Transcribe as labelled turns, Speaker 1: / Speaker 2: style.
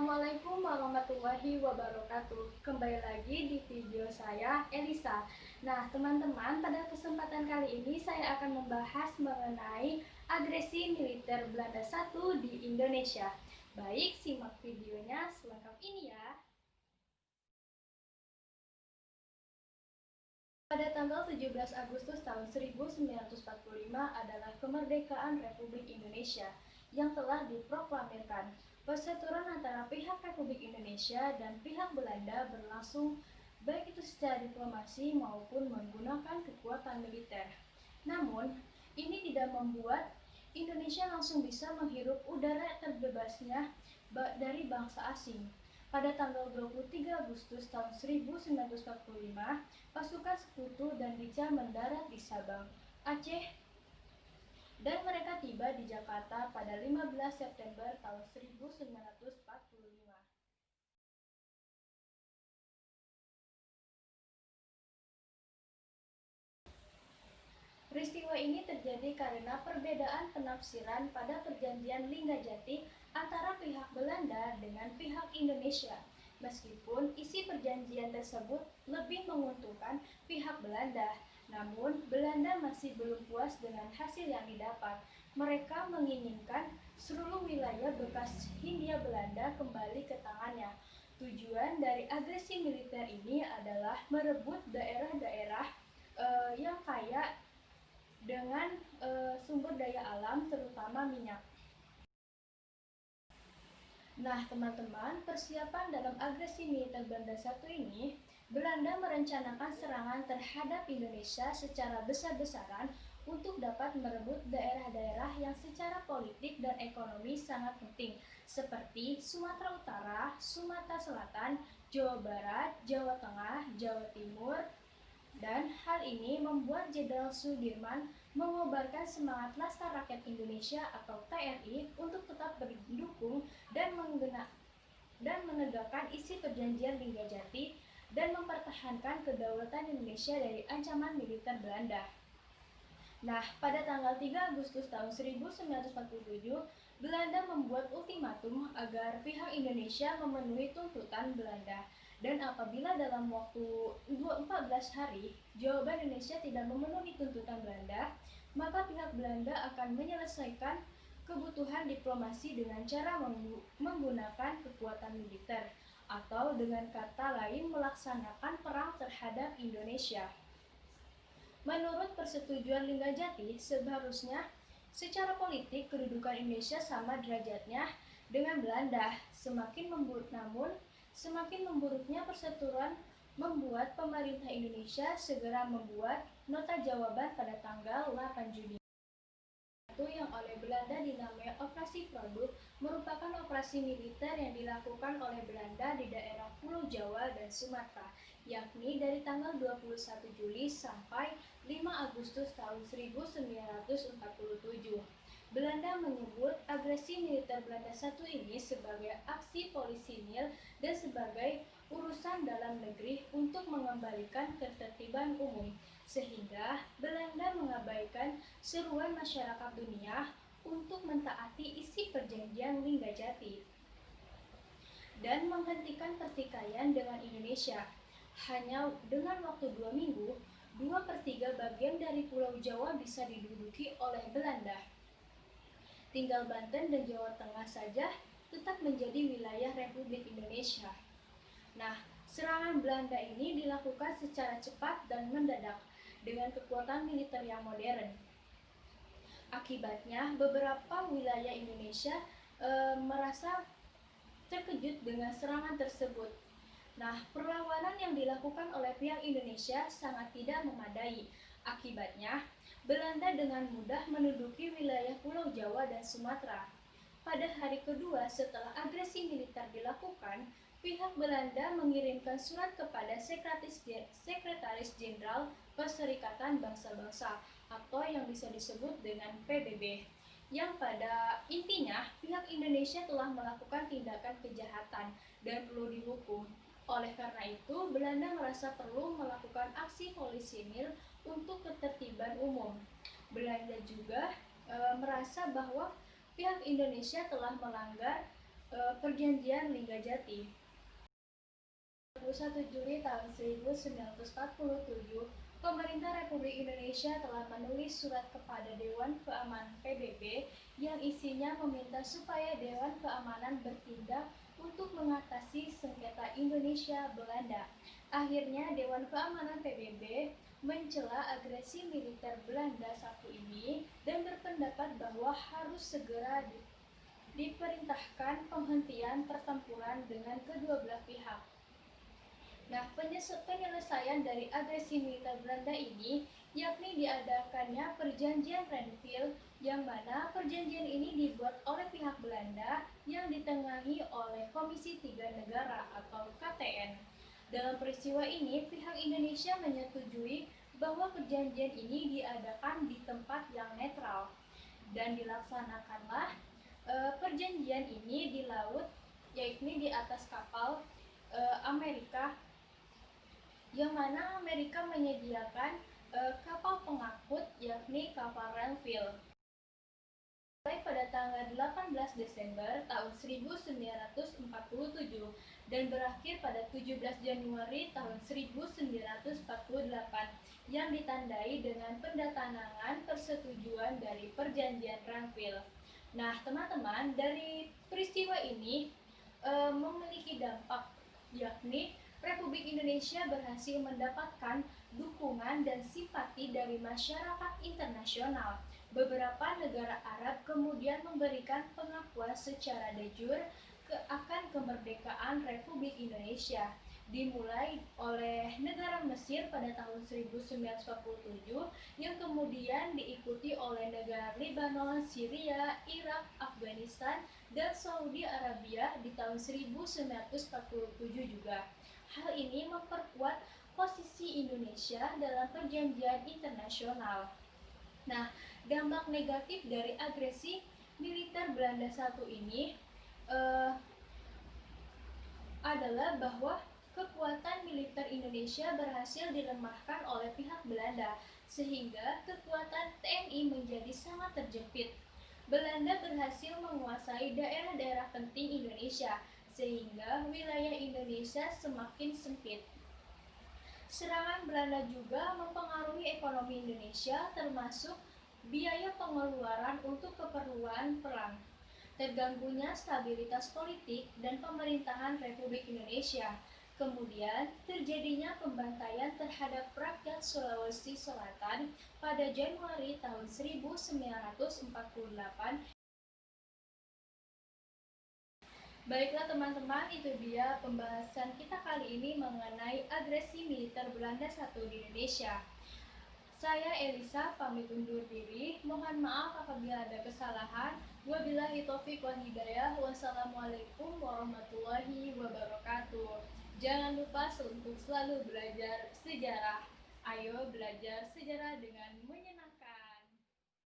Speaker 1: Assalamualaikum warahmatullahi wabarakatuh. Kembali lagi di video saya, Elisa. Nah, teman-teman, pada kesempatan kali ini saya akan membahas mengenai agresi militer Belanda I di Indonesia. Baik, simak videonya selengkap ini ya. Pada tanggal 17 Agustus tahun 1945 adalah kemerdekaan Republik Indonesia yang telah diproklamirkan. Persetujuan antara pihak Republik Indonesia dan pihak Belanda berlangsung baik itu secara diplomasi maupun menggunakan kekuatan militer. Namun, ini tidak membuat Indonesia langsung bisa menghirup udara terbebasnya dari bangsa asing. Pada tanggal 23 Agustus tahun 1945, pasukan Sekutu dan Rica mendarat di Sabang, Aceh, dan mereka tiba di Jakarta pada 15 September tahun 1945. Peristiwa ini terjadi karena perbedaan penafsiran pada perjanjian Linggajati antara pihak Belanda dengan pihak Indonesia. Meskipun isi perjanjian tersebut lebih menguntungkan pihak Belanda, namun Belanda masih belum puas dengan hasil yang didapat. Mereka menginginkan seluruh wilayah bekas Hindia Belanda kembali ke tangannya. Tujuan dari agresi militer ini adalah merebut daerah-daerah yang kaya dengan sumber daya alam terutama minyak. Nah, teman-teman, persiapan dalam agresi militer Belanda I ini, Belanda merencanakan serangan terhadap Indonesia secara besar-besaran untuk dapat merebut daerah-daerah yang secara politik dan ekonomi sangat penting, seperti Sumatera Utara, Sumatera Selatan, Jawa Barat, Jawa Tengah, Jawa Timur, dan hal ini membuat Jenderal Sudirman mengobarkan semangat Laskar Rakyat Indonesia atau TNI untuk tetap mendukung dan menegakkan isi perjanjian Linggajati dan mempertahankan kedaulatan Indonesia dari ancaman militer Belanda. Nah, pada tanggal 3 Agustus tahun 1947, Belanda membuat ultimatum agar pihak Indonesia memenuhi tuntutan Belanda. Dan apabila dalam waktu 14 hari jawaban Indonesia tidak memenuhi tuntutan Belanda, maka pihak Belanda akan menyelesaikan kebutuhan diplomasi dengan cara menggunakan kekuatan militer atau dengan kata lain melaksanakan perang terhadap Indonesia. Menurut persetujuan Linggajati, seharusnya secara politik kedudukan Indonesia sama derajatnya dengan Belanda. Namun semakin memburuknya persetujuan membuat pemerintah Indonesia segera membuat nota jawaban pada tanggal 8 Juni. Yang oleh Belanda dinamai Operasi Produk merupakan operasi militer yang dilakukan oleh Belanda di daerah Pulau Jawa dan Sumatera, yakni dari tanggal 21 Juli sampai 5 Agustus tahun 1947. Belanda menyebut agresi militer Belanda I ini sebagai aksi polisinil dan sebagai urusan dalam negeri untuk mengembalikan ketertiban umum, sehingga Belanda mengabaikan seruan masyarakat dunia untuk mentaati isi perjanjian Linggajati dan menghentikan pertikaian dengan Indonesia. Hanya dengan waktu 2 minggu, 2/3 bagian dari Pulau Jawa bisa diduduki oleh Belanda. Tinggal Banten dan Jawa Tengah saja tetap menjadi wilayah Republik Indonesia. Nah, serangan Belanda ini dilakukan secara cepat dan mendadak dengan kekuatan militer yang modern. Akibatnya, beberapa wilayah Indonesia merasa terkejut dengan serangan tersebut. Nah, perlawanan yang dilakukan oleh pihak Indonesia sangat tidak memadai. Akibatnya, Belanda dengan mudah menduduki wilayah Pulau Jawa dan Sumatera. Pada hari kedua setelah agresi militer dilakukan, pihak Belanda mengirimkan surat kepada Sekretaris Jenderal Perserikatan Bangsa-Bangsa atau yang bisa disebut dengan PBB, yang pada intinya pihak Indonesia telah melakukan tindakan kejahatan dan perlu dihukum. Oleh karena itu, Belanda merasa perlu melakukan aksi polisinil untuk ketertiban umum. Belanda juga merasa bahwa pihak Indonesia telah melanggar Perjanjian Linggajati. 21 Juli tahun 1947, pemerintah Republik Indonesia telah menulis surat kepada Dewan Keamanan PBB yang isinya meminta supaya Dewan Keamanan bertindak untuk mengatasi sengketa Indonesia Belanda. Akhirnya Dewan Keamanan PBB mencela agresi militer Belanda satu ini dan berpendapat bahwa harus segera diperintahkan penghentian pertempuran dengan kedua belah pihak. Nah, penyelesaian dari agresi militer Belanda ini yakni diadakannya Perjanjian Renville, yang mana perjanjian ini dibuat oleh pihak Belanda yang ditengahi oleh Komisi Tiga Negara atau KTN. Dalam peristiwa ini, pihak Indonesia menyetujui bahwa perjanjian ini diadakan di tempat yang netral dan dilaksanakanlah perjanjian ini di laut, yakni di atas kapal Amerika, yang mana Amerika menyediakan kapal pengangkut yakni kapal Renville. Mulai pada tanggal 18 Desember tahun 1947 dan berakhir pada 17 Januari tahun 1948 yang ditandai dengan pendatangan persetujuan dari Perjanjian Renville. Nah, teman-teman, dari peristiwa ini memiliki dampak, yakni Republik Indonesia berhasil mendapatkan dukungan dan simpati dari masyarakat internasional. Beberapa negara Arab kemudian memberikan pengakuan secara de jure akan kemerdekaan Republik Indonesia, dimulai oleh negara Mesir pada tahun 1947 yang kemudian diikuti oleh negara Lebanon, Syria, Irak, Afghanistan, dan Saudi Arabia di tahun 1947 juga. Hal ini memperkuat posisi Indonesia dalam perjanjian internasional. Nah, dampak negatif dari agresi militer Belanda satu ini adalah bahwa kekuatan militer Indonesia berhasil dilemahkan oleh pihak Belanda, sehingga kekuatan TNI menjadi sangat terjepit. Belanda berhasil menguasai daerah-daerah penting Indonesia, sehingga wilayah Indonesia semakin sempit. Serangan Belanda juga mempengaruhi ekonomi Indonesia, termasuk biaya pengeluaran untuk keperluan perang. Terganggunya stabilitas politik dan pemerintahan Republik Indonesia. Kemudian terjadinya pembantaian terhadap rakyat Sulawesi Selatan pada Januari tahun 1948. Baiklah teman-teman, itu dia pembahasan kita kali ini mengenai agresi militer Belanda satu di Indonesia. Saya Elisa pamit undur diri. Mohon maaf apabila ada kesalahan. Wabillahi taufiq wal hidayah. Wassalamualaikum warahmatullahi wabarakatuh. Jangan lupa untuk selalu belajar sejarah. Ayo belajar sejarah dengan menyenangkan.